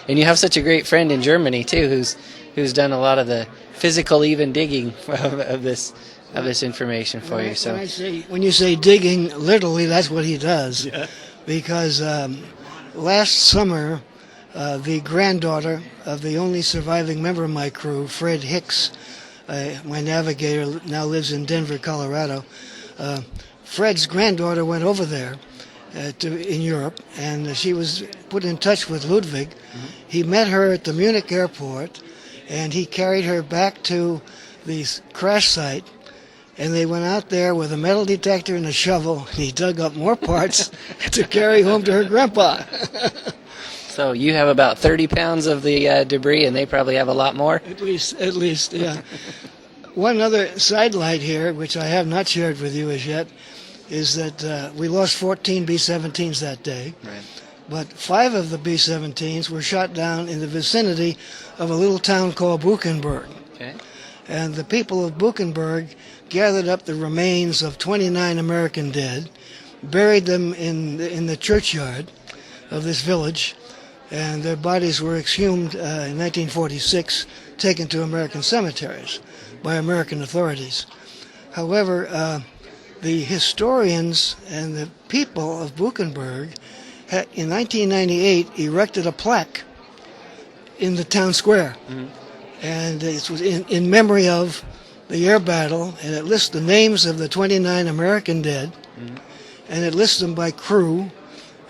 And you have such a great friend in Germany too, who's done a lot of the physical even digging of this information for you. So when you say digging, literally, that's what he does. Yeah. Because last summer, the granddaughter of the only surviving member of my crew, Fred Hicks, my navigator, now lives in Denver, Colorado. Fred's granddaughter went over there in Europe, and she was put in touch with Ludwig. Mm-hmm. He met her at the Munich airport, and he carried her back to the crash site, and they went out there with a metal detector and a shovel, and he dug up more parts to carry home to her grandpa. So you have about 30 pounds of the debris, and they probably have a lot more? At least, yeah. One other sidelight here, which I have not shared with you as yet, is that we lost 14 B-17s that day. Right. But 5 of the B-17s were shot down in the vicinity of a little town called Buchenberg. Okay. And the people of Buchenberg gathered up the remains of 29 American dead, buried them in the churchyard of this village, and their bodies were exhumed in 1946, taken to American cemeteries by American authorities. However, the historians and the people of Buchenberg had, in 1998, erected a plaque in the town square. Mm-hmm. And it was in memory of the air battle, and it lists the names of the 29 American dead, mm-hmm. and it lists them by crew,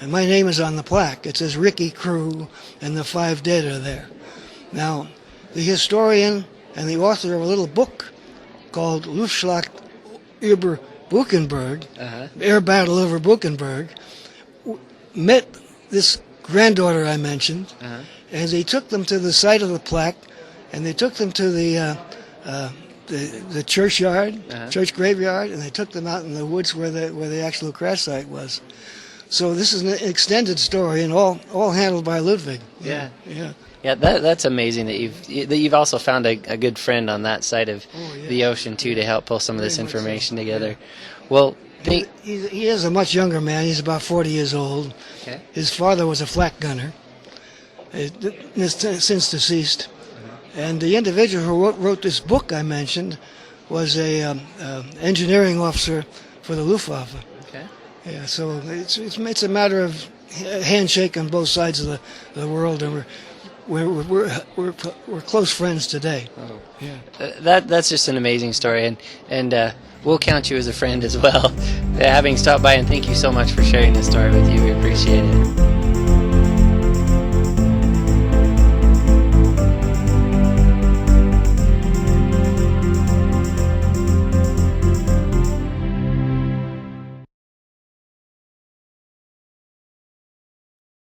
and my name is on the plaque. It says Ricky Crew, and the 5 dead are there. Now, the historian and the author of a little book called Luftschlacht über Buchenberg, air battle over Buchenberg, met this granddaughter I mentioned, and they took them to the site of the plaque, and they took them to the churchyard, church graveyard, and they took them out in the woods where the actual crash site was. So this is an extended story, and all handled by Ludwig. Yeah. That's amazing that you've also found a good friend on that side of the ocean too, to help pull some of this information together. Yeah. Well, he is a much younger man. He's about 40 years old. Okay. His father was a flak gunner, since deceased. And the individual who wrote this book I mentioned was a engineering officer for the Luftwaffe. Okay. Yeah, so it's a matter of handshake on both sides of the world, and we're close friends today. Oh. Yeah. That's just an amazing story, and we'll count you as a friend as well. Having stopped by, and thank you so much for sharing this story with you. We appreciate it.